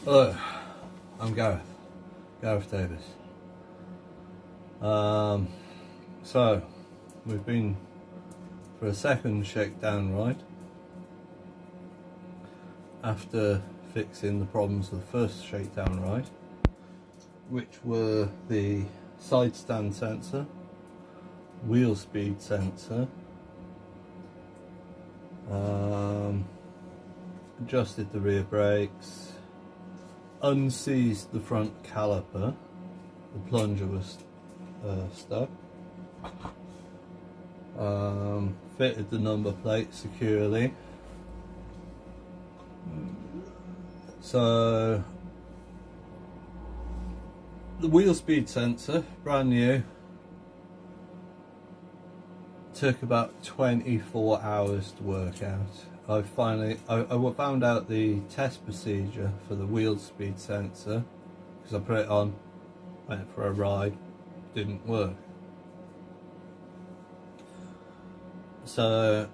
Hello, I'm Gareth Davis. So we've been for a second shakedown ride after fixing the problems of the first shakedown ride, which were the side stand sensor, wheel speed sensor, adjusted the rear brakes, unseized the front caliper, the plunger was stuck, fitted the number plate securely. So the wheel speed sensor, brand new, took about 24 hours to work out. I found out the test procedure for the wheel speed sensor because I put it on, went for a ride, didn't work. So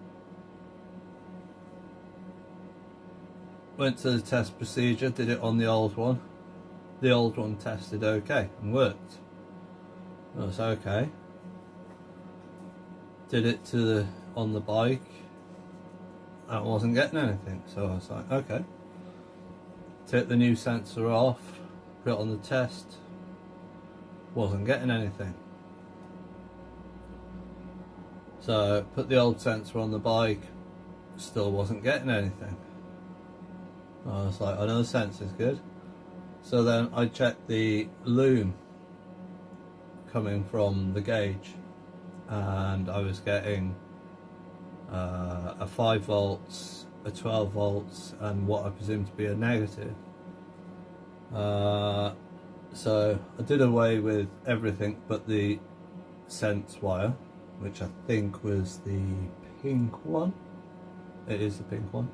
went to the test procedure, did it on the old one. The old one tested okay and worked. I was okay. Did it on the bike. I wasn't getting anything, so I was like, okay. Take the new sensor off, put it on the test, wasn't getting anything. So put the old sensor on the bike, still wasn't getting anything. I was like, I know the sensor's good. So then I checked the loom coming from the gauge, and I was getting a 5 volts, a 12 volts, and what I presume to be a negative. So I did away with everything but the sense wire, which I think was the pink one. It is the pink one.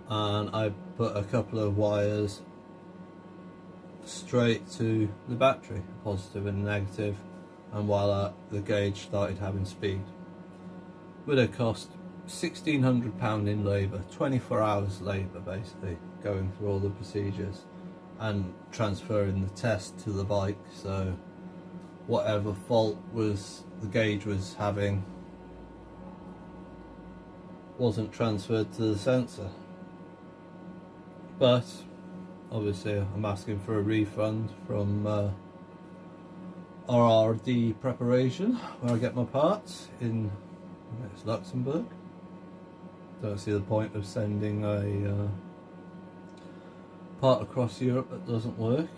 And I put a couple of wires straight to the battery, positive and negative, and voila, the gauge started having speed. Would have cost £1,600 in labour, 24 hours labour basically, going through all the procedures and transferring the test to the bike, so whatever fault the gauge was having wasn't transferred to the sensor. But obviously I'm asking for a refund from RRD Preparation, where I get my parts in Luxembourg. Don't see the point of sending a part across Europe that doesn't work.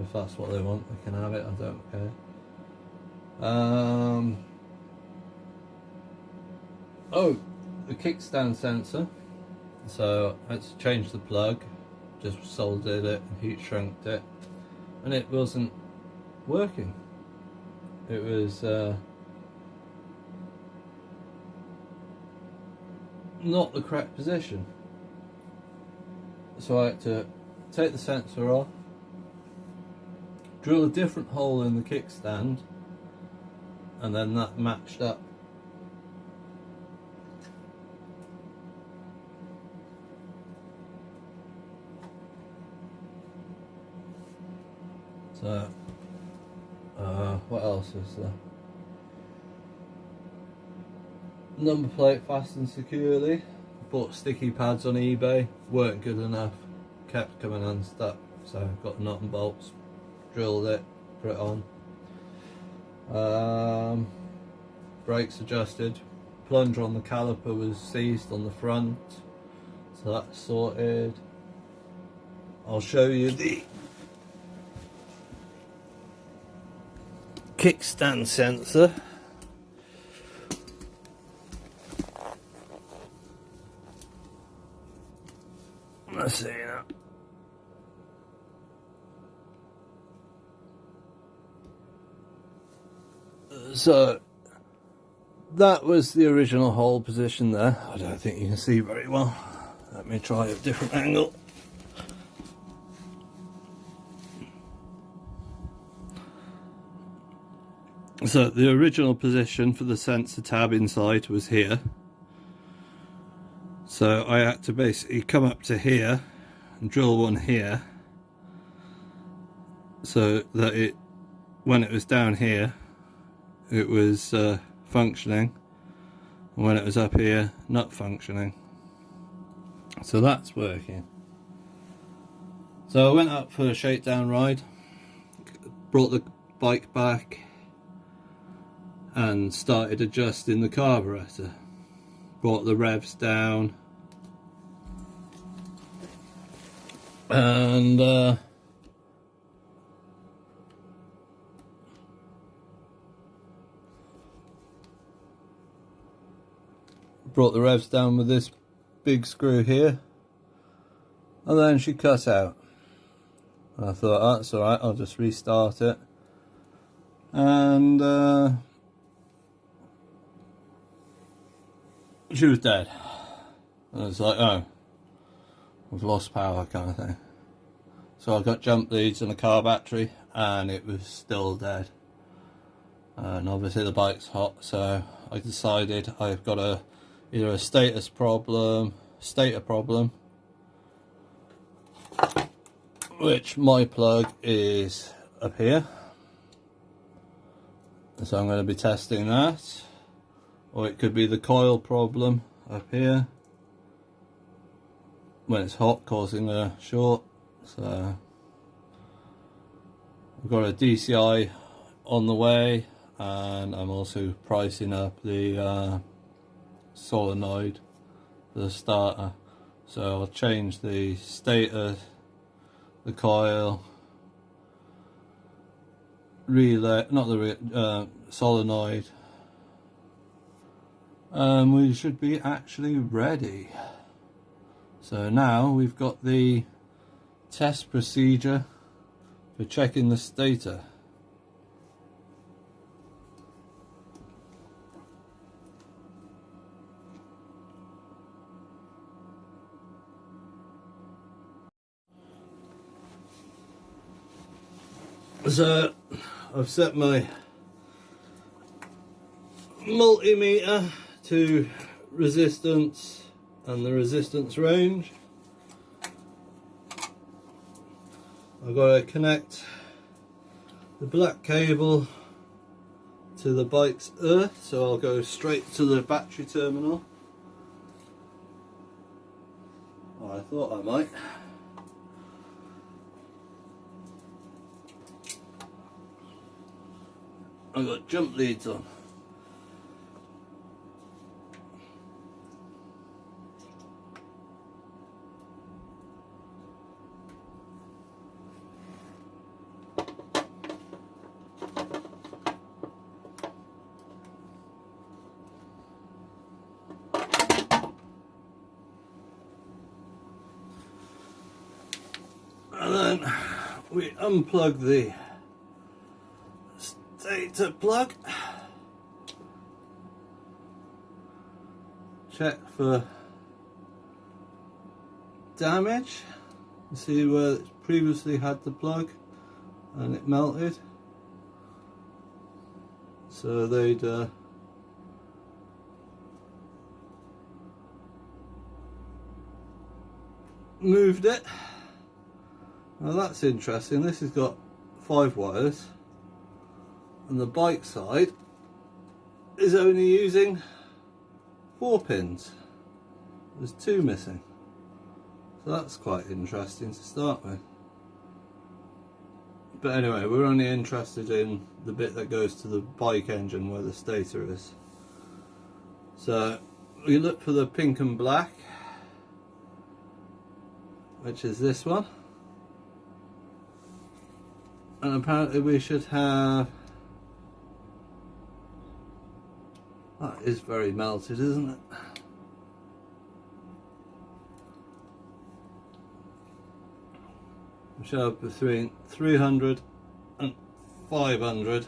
If that's what they want, they can have it, I don't care. Oh, the kickstand sensor. So I had to change the plug, just soldered it, heat shrinked it, and it wasn't working. It was not the correct position. So I had to take the sensor off, drill a different hole in the kickstand, and then that matched up. So, what else is there? Number plate fastened securely. Bought sticky pads on eBay, weren't good enough, kept coming unstuck. So got the nut and bolts, drilled it, put it on. Brakes adjusted. Plunger on the caliper was seized on the front, so that's sorted. I'll show you the kickstand sensor. Let's see now. So that was the original hole position there. I don't think you can see very well. Let me try a different angle. So the original position for the sensor tab inside was here. So I had to basically come up to here and drill one here, so that it, when it was down here, it was functioning, and when it was up here, not functioning. So that's working. So I went up for a shakedown ride, brought the bike back and started adjusting the carburetor. Brought the revs down and brought the revs down with this big screw here, and then she cut out. I thought, oh, that's alright, I'll just restart it. And she was dead. And I was like, oh, we've lost power, kind of thing. So I got jump leads and a car battery, and it was still dead. And obviously the bike's hot, so I decided I've got either a stator problem, which my plug is up here. So I'm going to be testing that. Or it could be the coil problem up here, when it's hot, causing a short. So I've got a DCI on the way, and I'm also pricing up the solenoid for the starter. So I'll change the stator, the coil, relay, not the solenoid, and we should be actually ready. So now we've got the test procedure for checking the stator. So I've set my multimeter to resistance and the resistance range. I've got to connect the black cable to the bike's earth, so I'll go straight to the battery terminal. Oh, I thought I might. I've got jump leads on. And then we unplug the stator plug, check for damage, see where it previously had the plug and it melted, so they'd moved it. Now that's interesting. This has got 5 wires, and the bike side is only using 4 pins. There's 2 missing, so that's quite interesting to start with. But anyway, we're only interested in the bit that goes to the bike engine where the stator is. So we look for the pink and black, which is this one. And apparently we should have, that is very melted, isn't it? We should have between 300 and 500.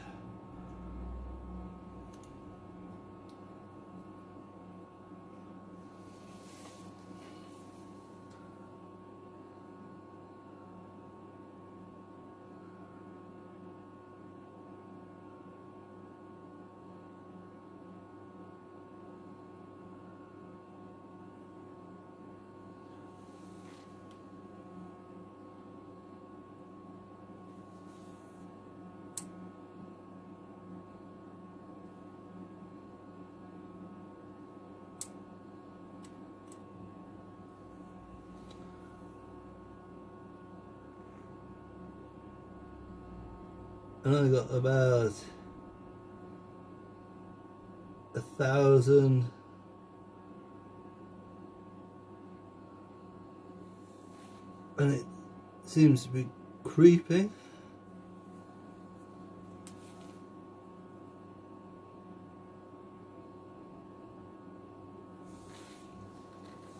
and I got about 1,000. And it seems to be creeping.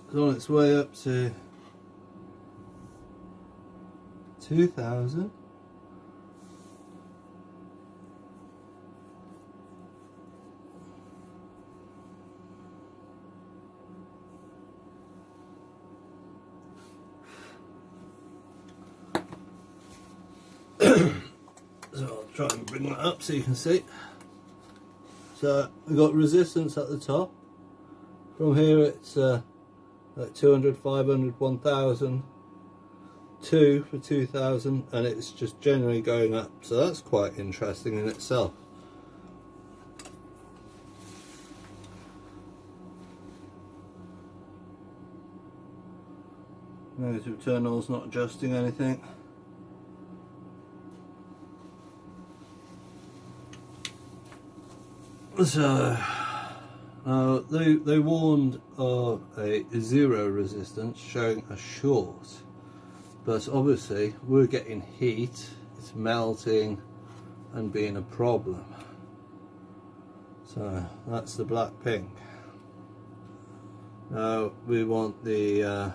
It's on its way up to 2,000. So I'll try and bring that up so you can see. So we've got resistance at the top. From here it's like 200, 500, 1,000, 2 for 2,000, and it's just generally going up. So that's quite interesting in itself. Negative terminals not adjusting anything. So they warned of a zero resistance showing a short, but obviously we're getting heat, it's melting and being a problem. So that's the black pink. Now we want the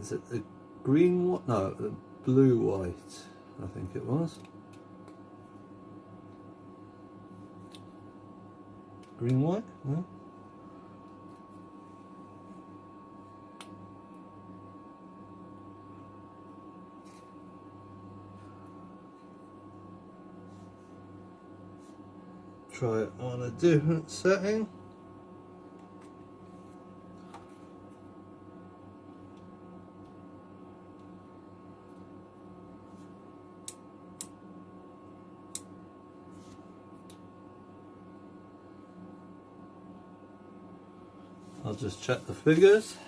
is it the green one? No, the blue white, I think it was. Green white? No? Try it on a different setting. I'll just check the figures.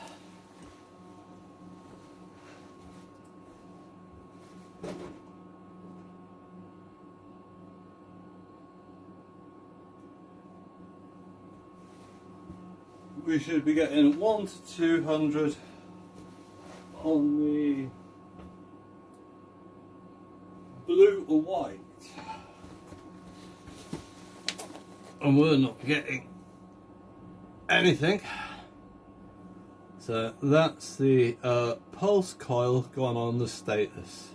We should be getting 1 to 200 on the blue or white, and we're not getting anything. So that's the pulse coil gone on the status,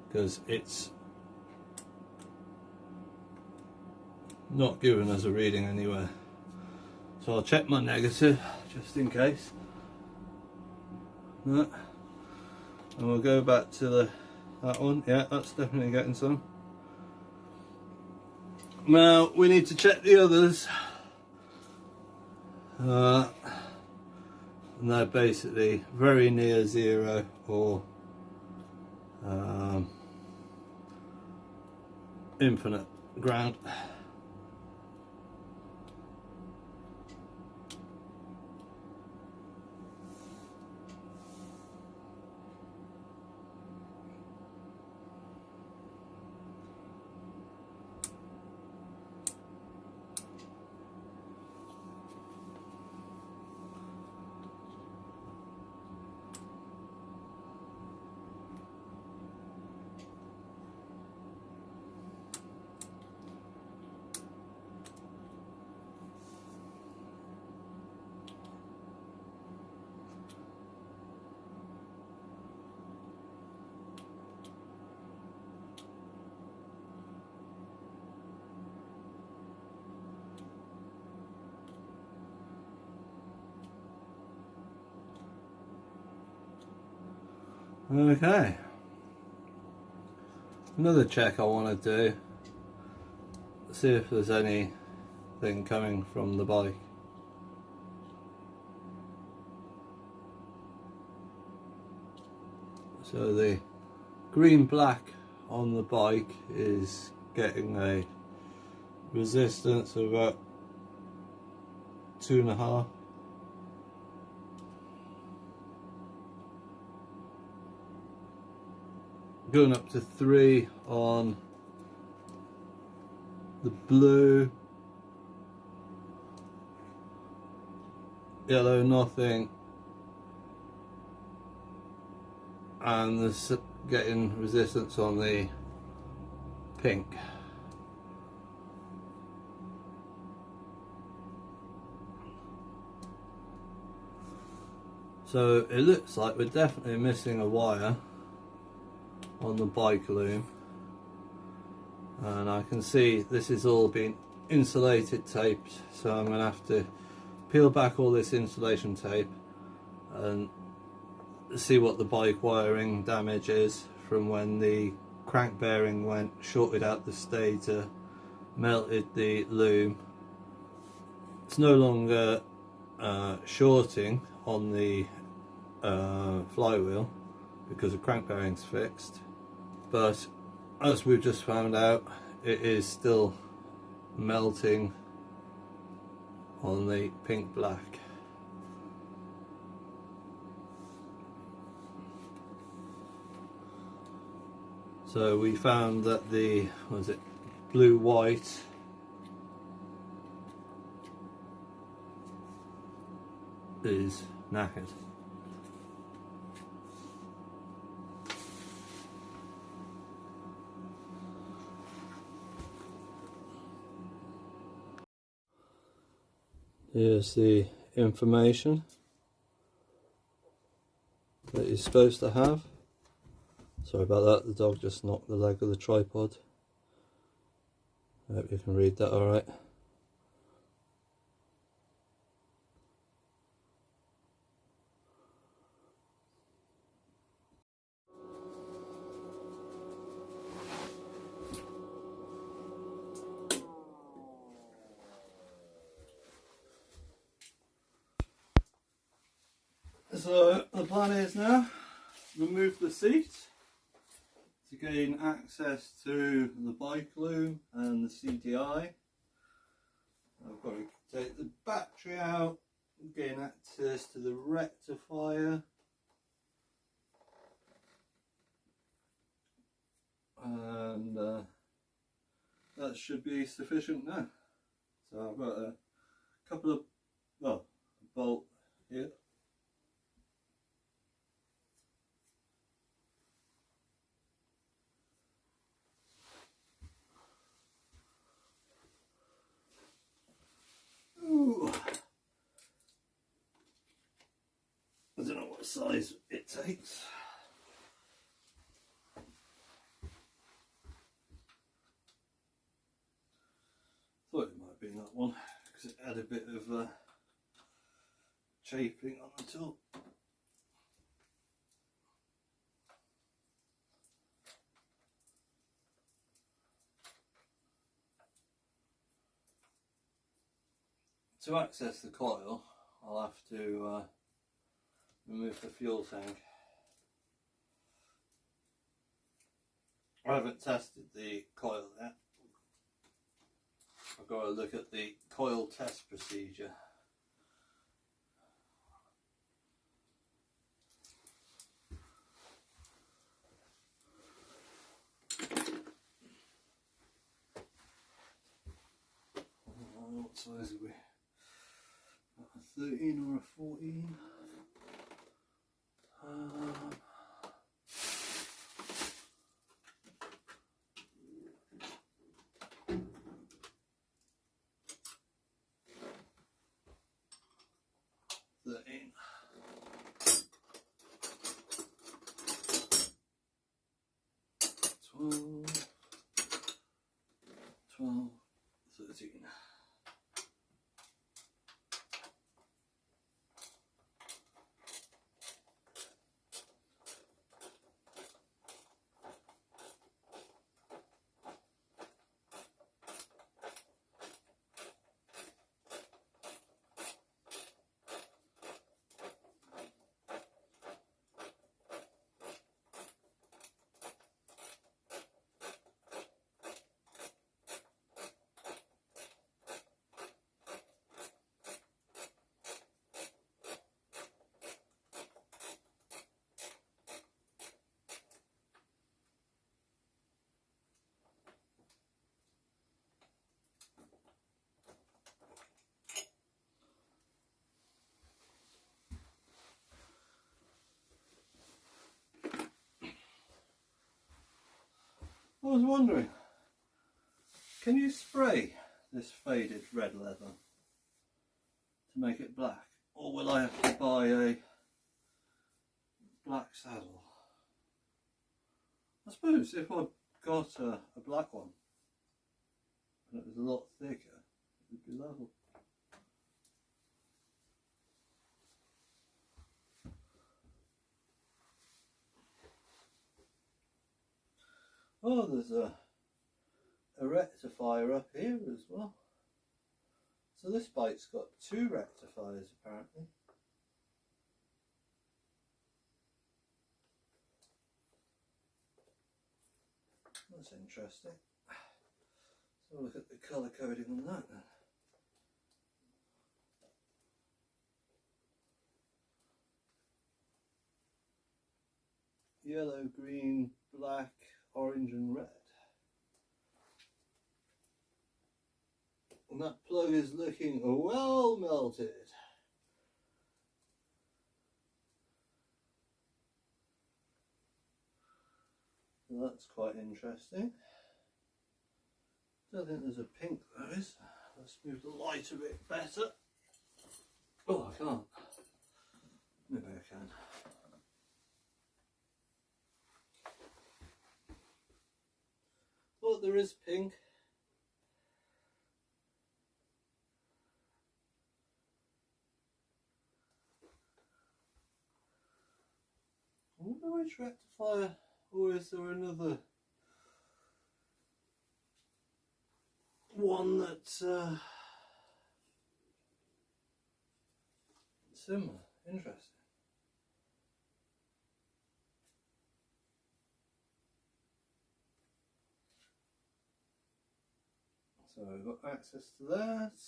because it's not giving us a reading anywhere. So I'll check my negative just in case. And we'll go back to that one. Yeah, that's definitely getting some. Now we need to check the others. And they're basically very near zero or infinite ground. Okay. Another check I want to do. See if there's anything coming from the bike. So the green black on the bike is getting a resistance of about 2.5. going up to 3 on the blue, yellow nothing, and there's getting resistance on the pink. So it looks like we're definitely missing a wire on the bike loom, and I can see this is all been insulated taped, so I'm going to have to peel back all this insulation tape and see what the bike wiring damage is from when the crank bearing went, shorted out the stator, melted the loom. It's no longer shorting on the flywheel because the crank bearing's fixed, but as we've just found out, it is still melting on the pink black. So we found that the, what was it, blue white is knackered. Here's the information that you're supposed to have. Sorry about that, the dog just knocked the leg of the tripod. I hope you can read that alright. So the plan is now remove the seat to gain access to the bike loom and the CDI. I've got to take the battery out, gain access to the rectifier, and that should be sufficient now. So I've got a couple of, well, a bolt here. Ooh. I don't know what size it takes. Thought it might have been that one because it had a bit of chafing on the top. To access the coil, I'll have to remove the fuel tank. I haven't tested the coil yet. I've got to look at the coil test procedure. What size are we? A 13 or a 14? Twelve, 13. I was wondering, can you spray this faded red leather to make it black, or will I have to buy a black saddle? I suppose if I got a black one and it was a lot thicker, it would be level. Oh, there's a rectifier up here as well. So this bike's got 2 rectifiers apparently. That's interesting. So look at the colour coding on that then. Yellow, green, black, orange and red. And that plug is looking well melted. So that's quite interesting. Don't think there's a pink though, is there? Let's move the light a bit better. Oh, I can't. Maybe I can. Oh, there is pink. I wonder which rectifier, or is there another one that's similar? Interesting. So we've got access to that,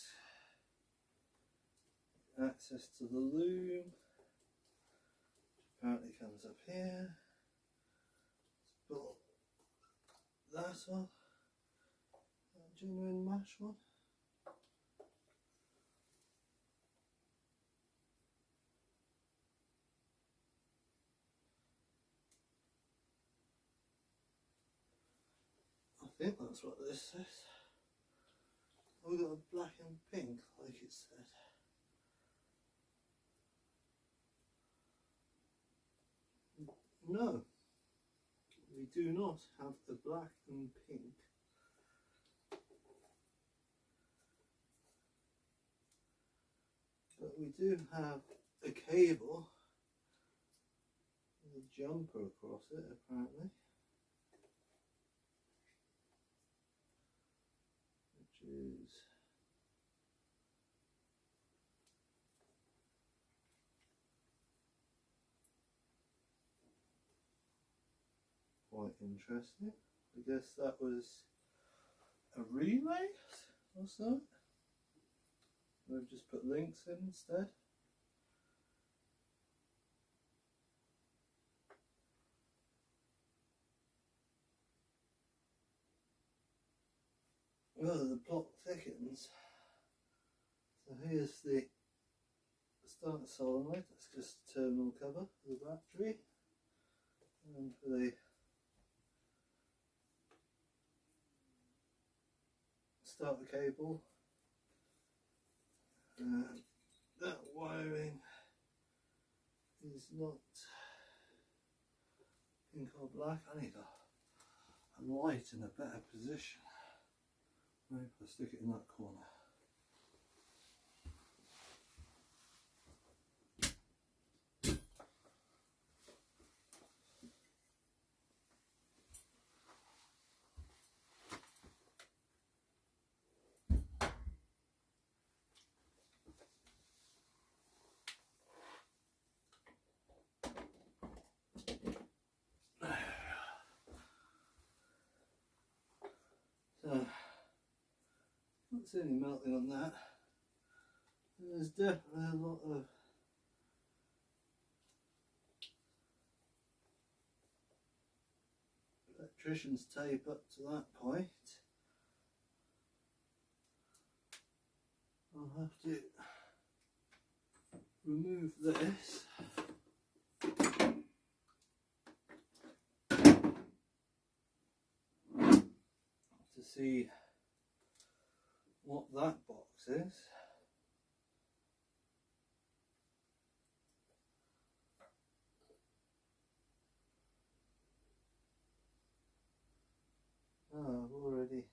access to the loom, which apparently comes up here. Let's pull that off, a genuine mash one. I think that's what this says. We've got a black and pink, like it said. No, we do not have the black and pink. But we do have a cable with a jumper across it, apparently. Which is quite interesting. I guess that was a relay or something. We've just put links in instead. Well, the plot thickens. So here's the start solenoid. That's just a terminal cover for the battery, and for the starter cable. That wiring is not pink or black. I need a light in a better position. Maybe I'll stick it in that corner. So, not see any melting on that. There's definitely a lot of electrician's tape up to that point. I'll have to remove this. see what that box is. Oh, I've already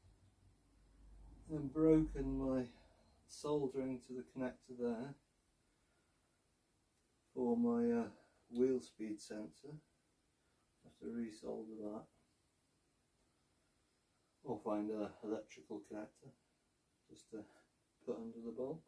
broken my soldering to the connector there for my wheel speed sensor. I have to resolder that, or find an electrical connector just to put under the bolt.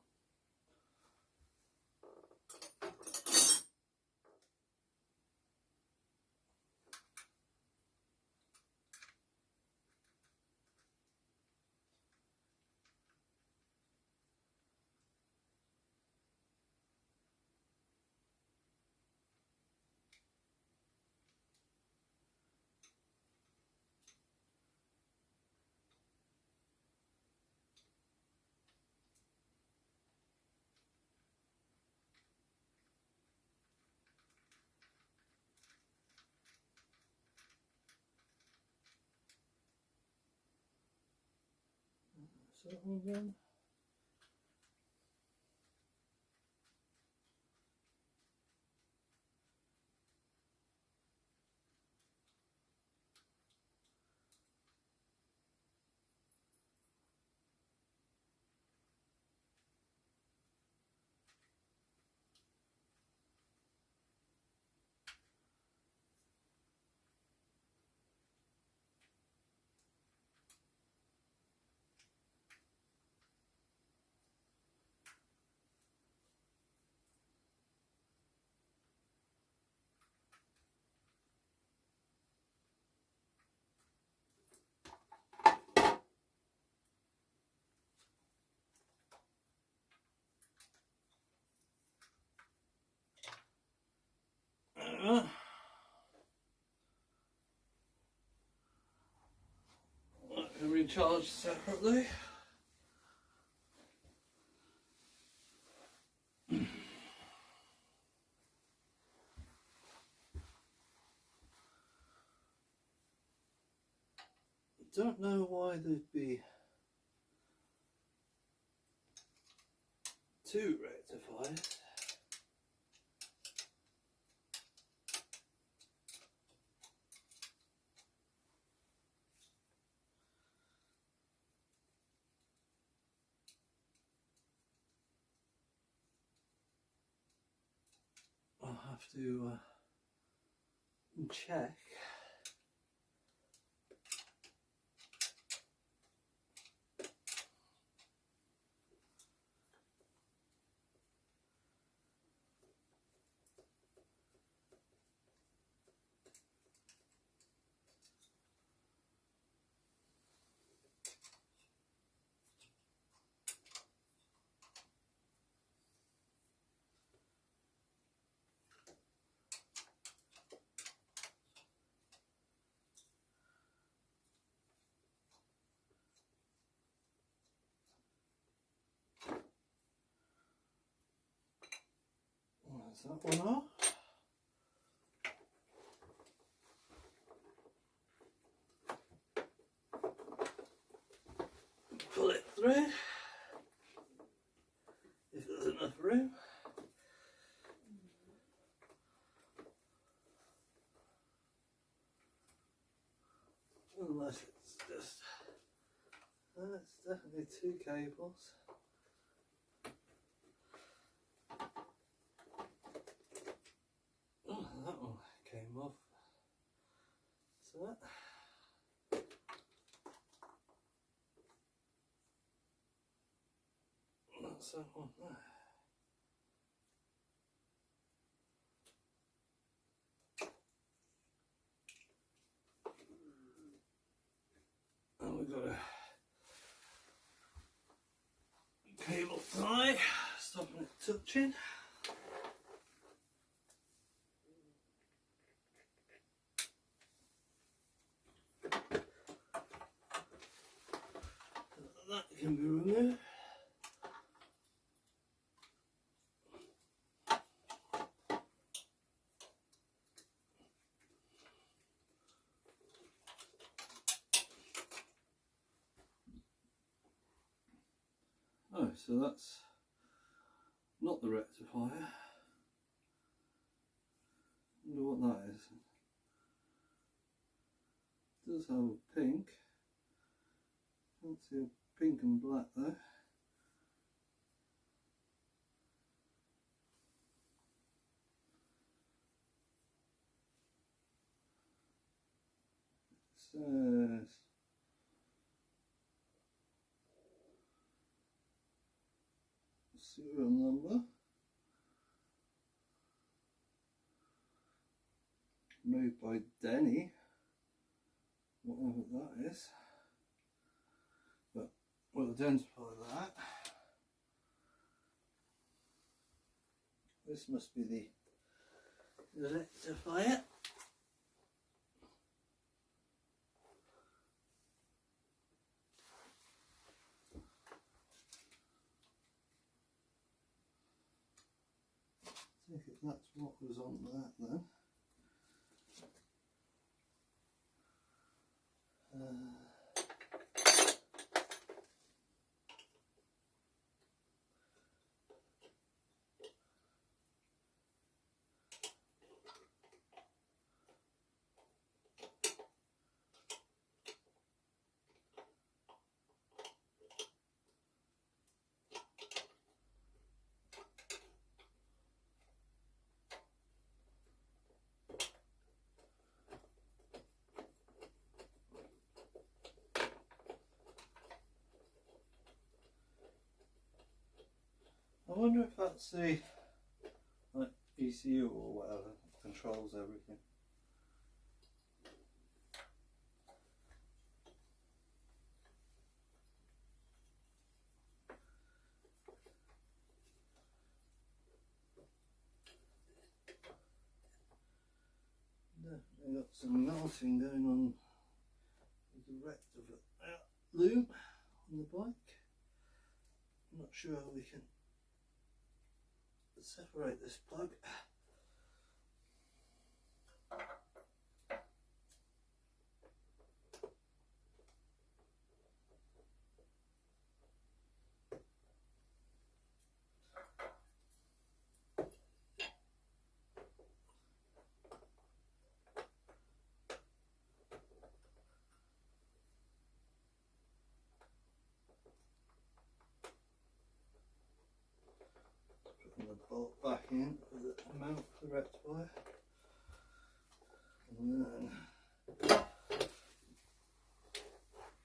So that one done. That can recharge separately. Don't know why there'd be two rectifiers. I'll have to check. There's that one off. Pull it through if there's enough room. Unless it's just, it's definitely two cables. Oh, that one came off. So that's that one there. And we've got a cable tie, stopping it touching. That can be removed. so that's not the rectifier. I wonder what that is. It does have a pink. Can't see a pink and black though. It says serial number. Made by Denny, whatever that is, but we'll identify that. This must be the rectifier. I think that's what was on that then. I wonder if that's the like ECU or whatever that controls everything. Definitely got some melting going on with the rectifier loom on the bike. I'm not sure how we can separate this plug. Putting the bolt back in with the mount for the rectifier. And then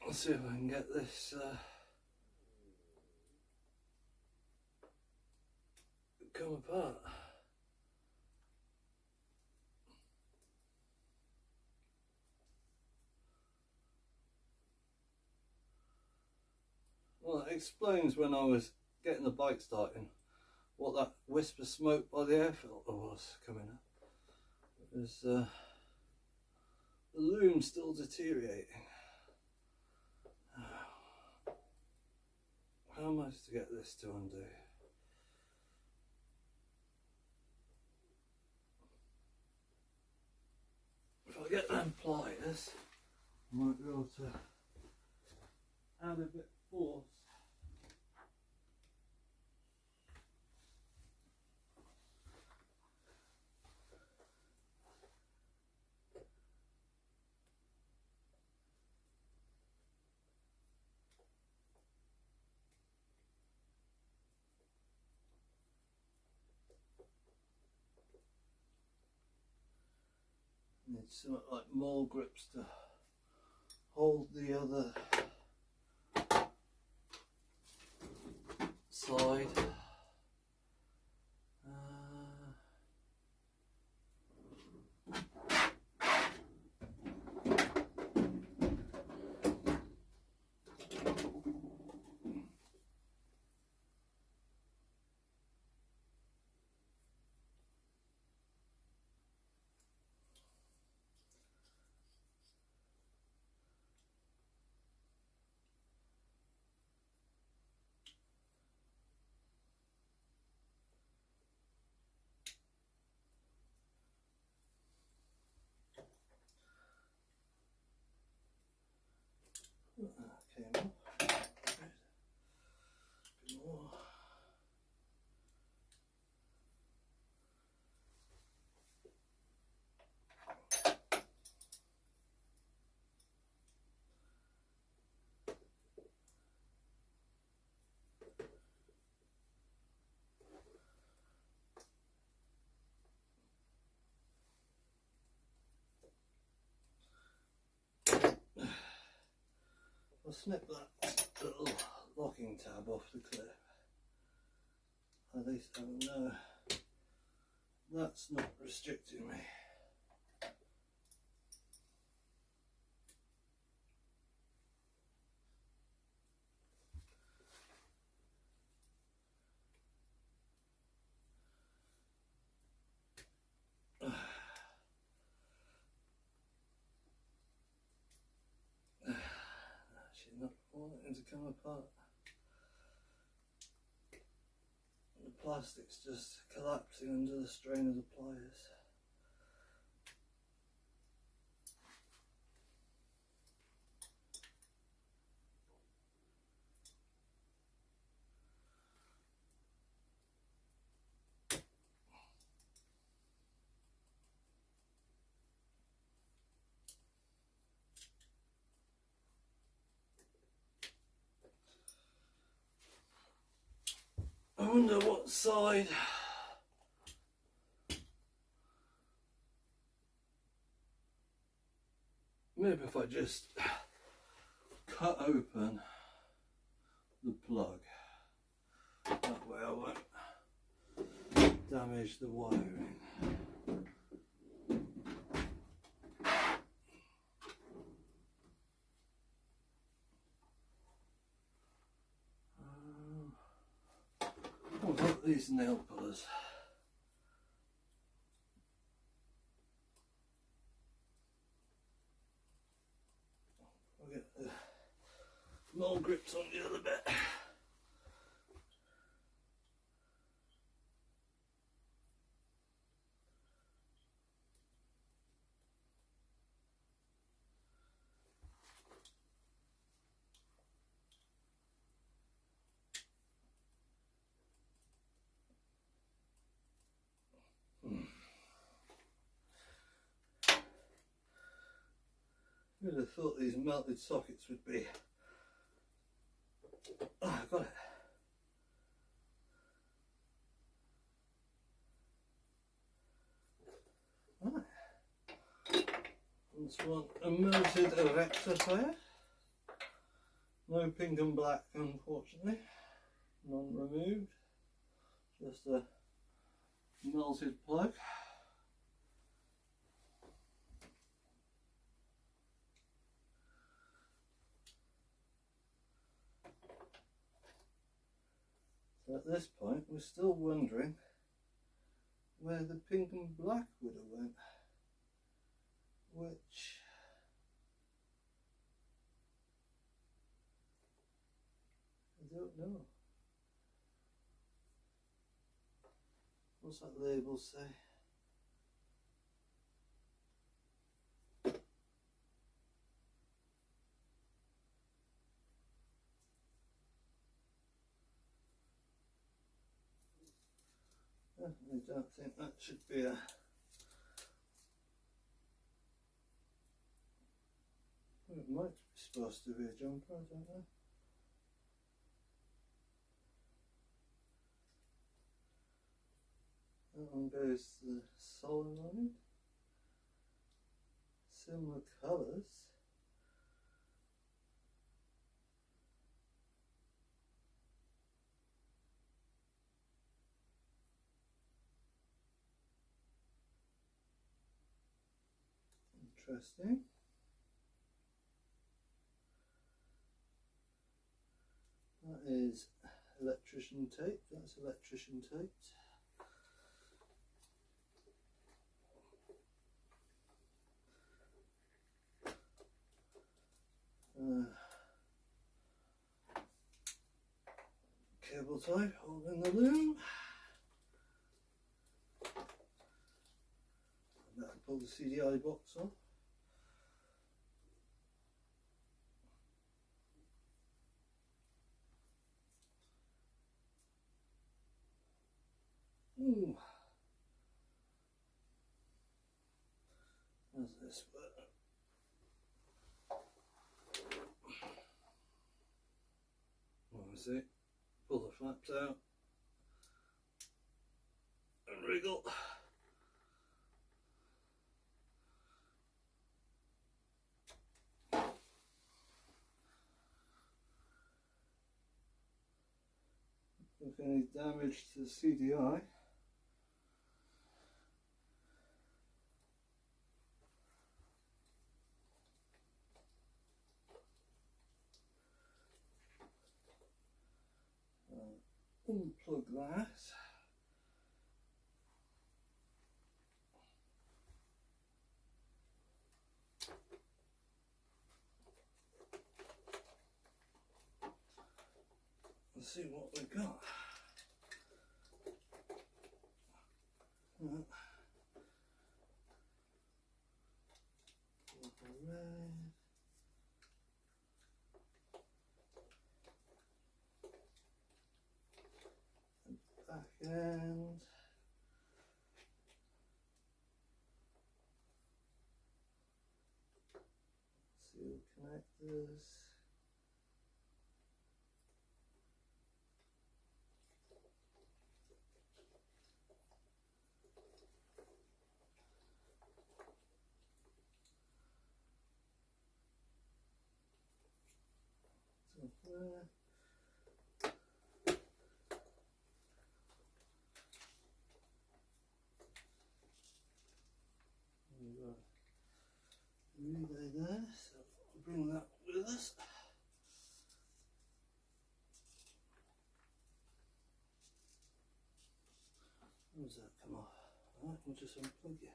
let's see if I can get this come apart. Well, it explains when I was getting the bike starting what that wisp of smoke by the air filter was coming up. It was the loom still deteriorating. How am I to get this to undo? If I get them pliers, I might be able to add a bit of force. Need something like more grips to hold the other side. I'll snip that little locking tab off the clip. At least I know that's not restricting me. She's not wanting to come apart. The plastic's just collapsing under the strain of the pliers. I wonder what side maybe if I just cut open the plug, that way I won't damage the wiring. What about these nail pullers? I'll get the mole grips on the other bit. Who'd have thought these melted sockets would be... Oh, I got it. Right. This one, a melted rectifier. No pink and black, unfortunately. None removed. Just a melted plug. So at this point we're still wondering where the pink and black would have went, which I don't know. What's that label say? I don't think that should be a... Well, it might be supposed to be a jumper, I don't know. That one goes to the solenoid. Similar colours. Interesting. That is electrician tape. That's electrician tape. Cable tie holding the loom. And that'll pull the CDI box off. Ooh. How's this work? Obviously, pull the flaps out and wriggle. look any damage to the CDI. Unplug that. Let's see what we've got. Red. Back end. See the connectors. So there. Relay there, so I'll bring that with us. How does that come off? Alright, we'll just unplug it.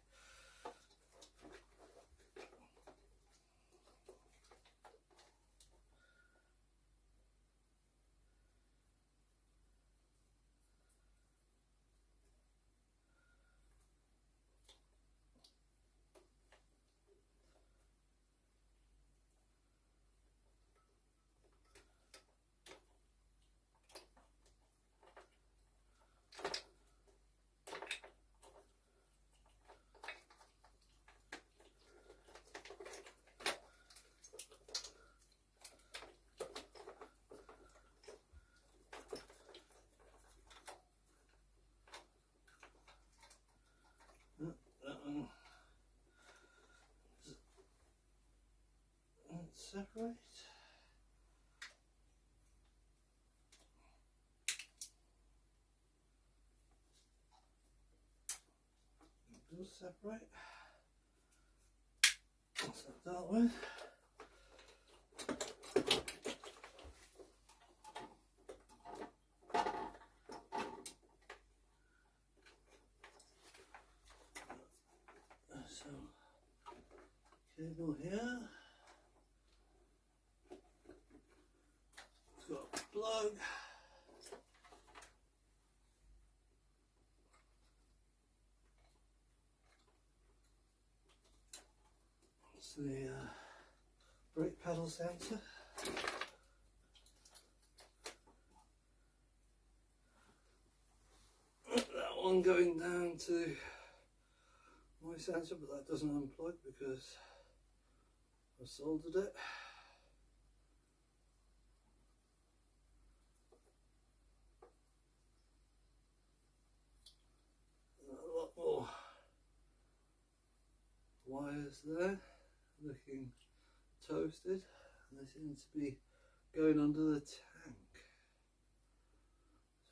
Separate. It does separate. That's that dealt with. So, cable here. It's got a plug. It's the brake pedal sensor. That one going down to my sensor, but that doesn't unplug because I soldered it. A lot more wires there, looking toasted, and they seem to be going under the tank.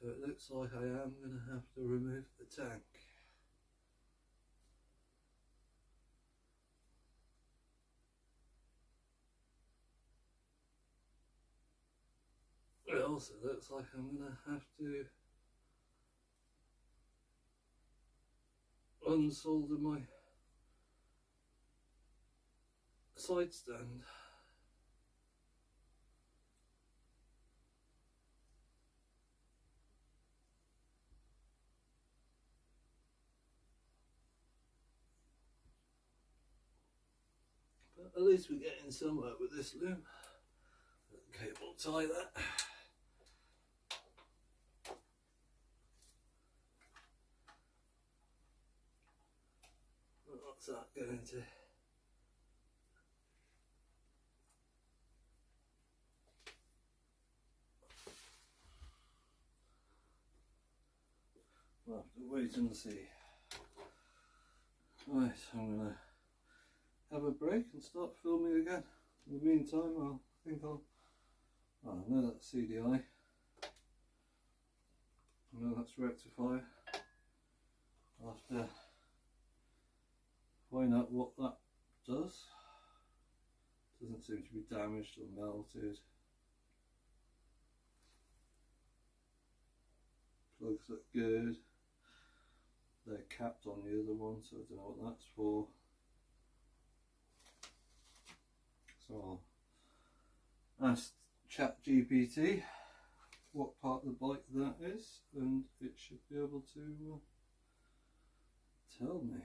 So it looks like I am going to have to remove the tank. It also looks like I'm going to have to unsolder my side stand. But at least we're getting somewhere with this loom. The cable tie that. What's that going to? We'll have to wait and see. Right, I'm going to have a break and start filming again. In the meantime, I know that CDI No, that's rectifier. I'll have to find out what that does. Doesn't seem to be damaged or melted. Plugs look good. They're capped on the other one, so I don't know what that's for. So I'll ask ChatGPT what part of the bike that is, and it should be able to tell me.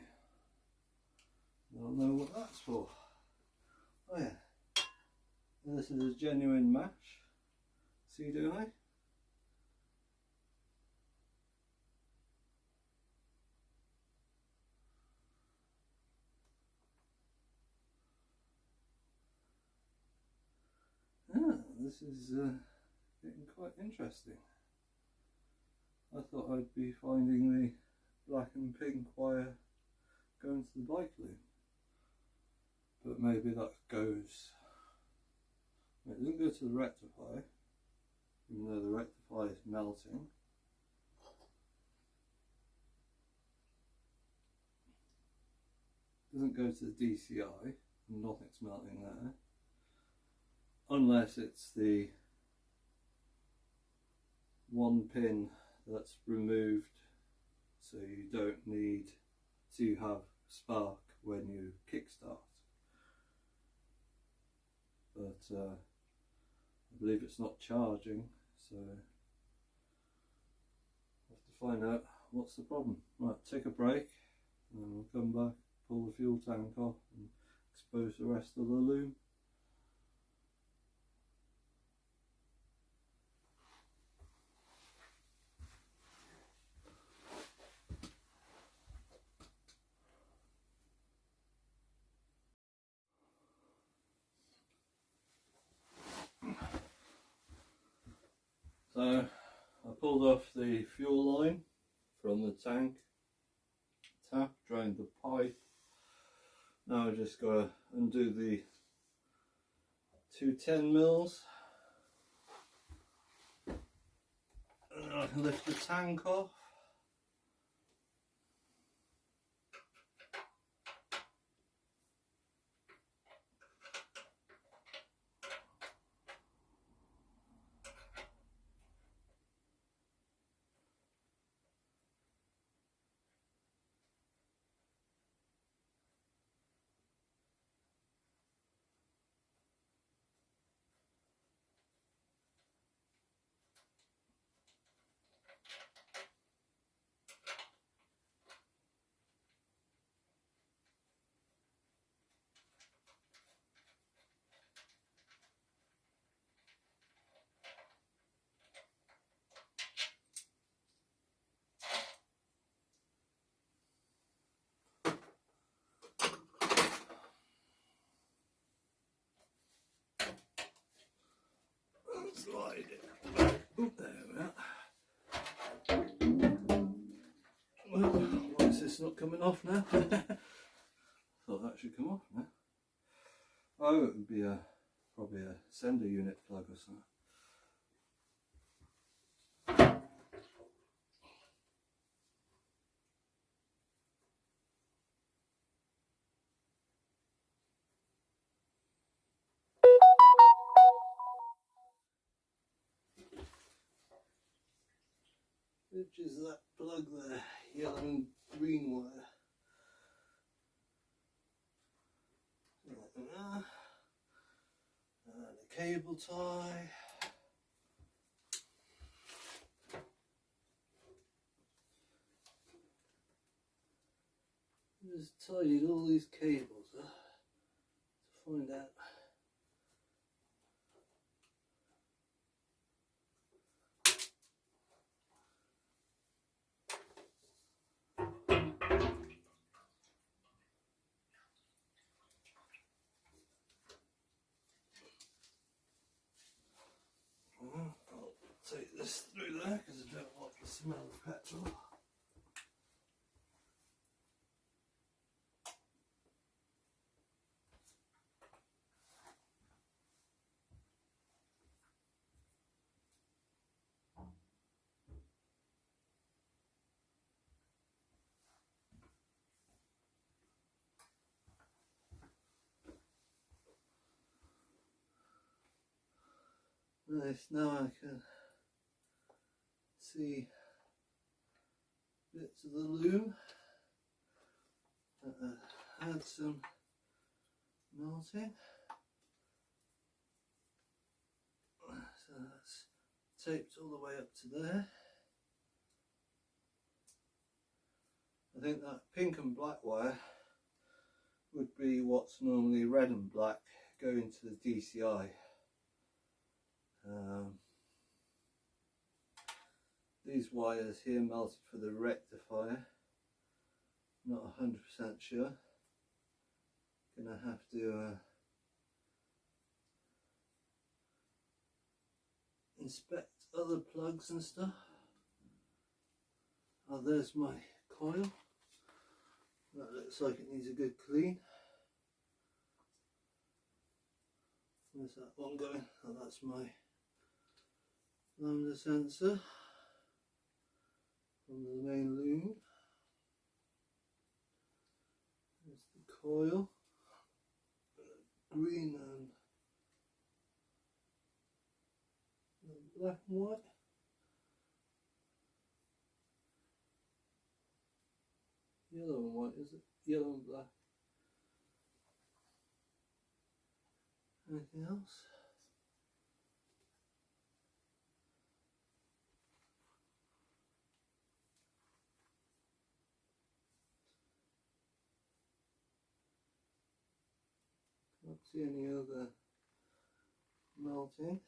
I'll know what that's for. Oh yeah, and this is a genuine match. See, do I? Ah, this is getting quite interesting. I thought I'd be finding the black and pink wire going to the bike loom, but maybe that goes. It doesn't go to the rectifier, even though the rectifier is melting. It doesn't go to the DCI, nothing's melting there. Unless it's the one pin that's removed, so you don't need, so you have spark when you kickstart. But I believe it's not charging, so I'll have to find out what's the problem. Right, take a break, and then we'll come back, pull the fuel tank off, and expose the rest of the loom. So I pulled off the fuel line from the tank, tap, drained the pipe. Now I just got to undo the two 10 mils, and then I can lift the tank off. Slide it. Oop, there we are. Well, why is this not coming off now? Thought that should come off now. Oh, it would be probably a sender unit plug or something. Which is that plug there, yellow and green wire. And a cable tie. Just tidied all these cables to find out. I'll take this through there because I don't want the smell of petrol. Nice, now I can see bits of the loom that had some melting. So that's taped all the way up to there. I think that pink and black wire would be what's normally red and black going to the DCI. These wires here melted for the rectifier. Not 100% sure. Gonna have to inspect other plugs and stuff. Oh, there's my coil. That looks like it needs a good clean. Where's that one going? Oh, that's my lambda sensor from the main loom. There's the coil, green and black and white. Yellow and white, is it? Yellow and black. Anything else? Can't see any other melting.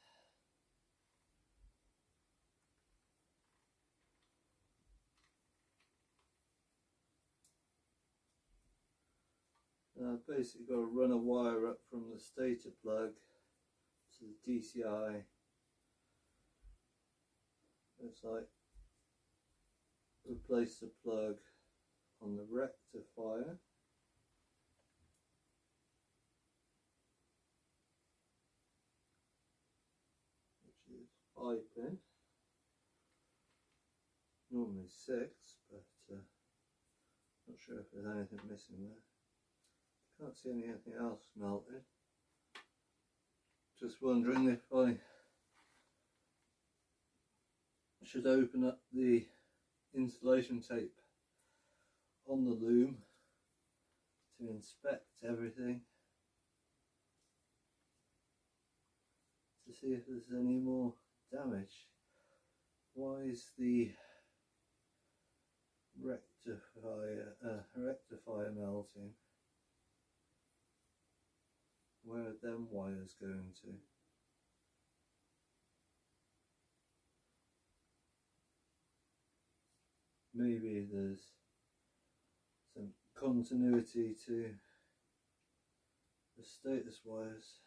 I've basically got to run a wire up from the stator plug to the DCI. It's like replace the plug on the rectifier. Which is 5 pin. Normally 6, but not sure if there's anything missing there. Can't see anything else melted. Just wondering if I should open up the insulation tape on the loom to inspect everything to see if there's any more damage. Why is the rectifier melting? Where are them wires going to? Maybe there's some continuity to the status wires.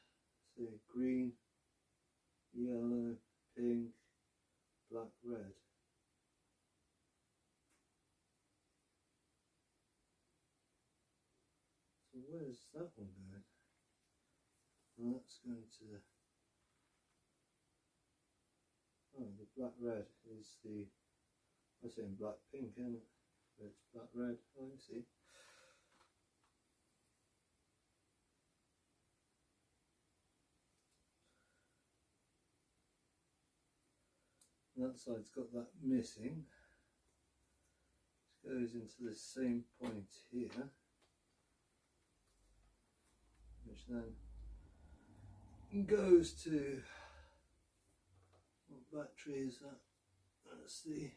See, green, yellow, pink, black, red. So where's that one going? Well, that's going to the, the black red is the, I was saying black pink, isn't it? But it's black red. Oh, I see. That side's got that missing, which goes into the same point here, which then goes to what battery is that? That's the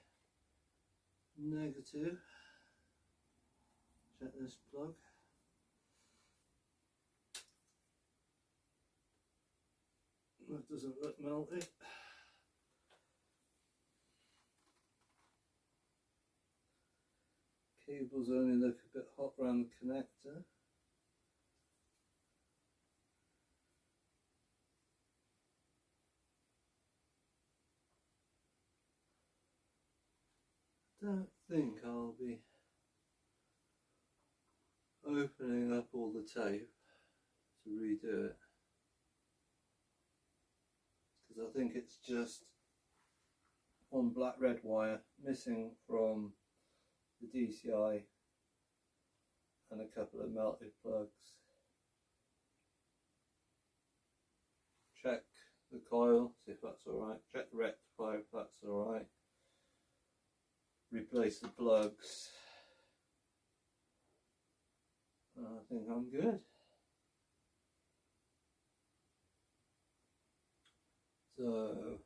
negative. Check this plug. That doesn't look melted. Cables only look a bit hot around the connector. Don't think I'll be opening up all the tape to redo it, because I think it's just one black red wire missing from the DCI and a couple of melted plugs. Check the coil, see if that's alright, check the rectifier if that's alright, replace the plugs. I think I'm good. So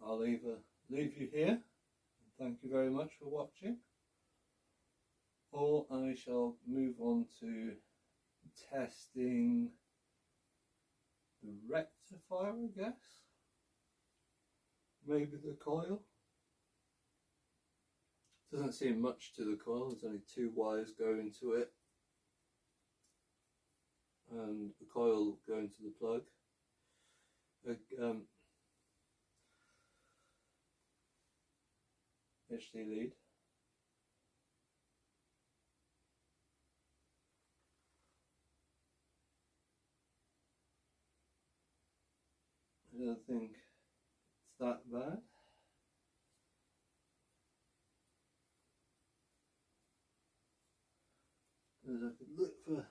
I'll either leave you here, thank you very much for watching, or I shall move on to testing the rectifier, I guess, maybe the coil. Doesn't seem much to the coil, there's only 2 wires going to it and the coil going to the plug. HD lead. I don't think it's that bad. As I could look for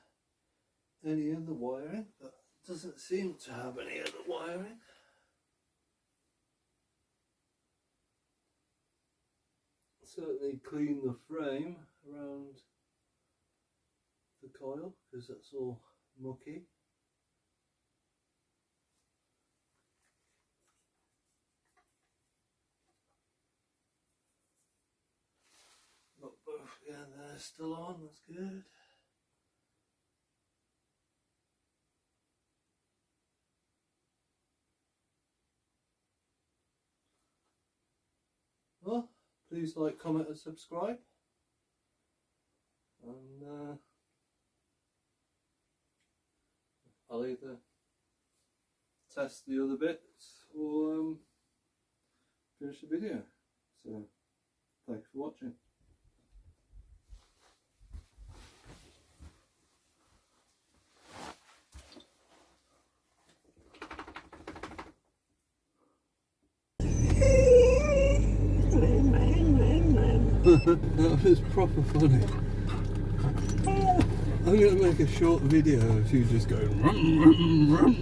any other wiring, but it doesn't seem to have any other wiring. Certainly clean the frame around the coil because that's all mucky. Got both again there still on, that's good. Well, please like, comment and subscribe, and I'll either test the other bits or finish the video. So thanks for watching. That was proper funny. I'm going to make a short video of you just going rum, rum, rum.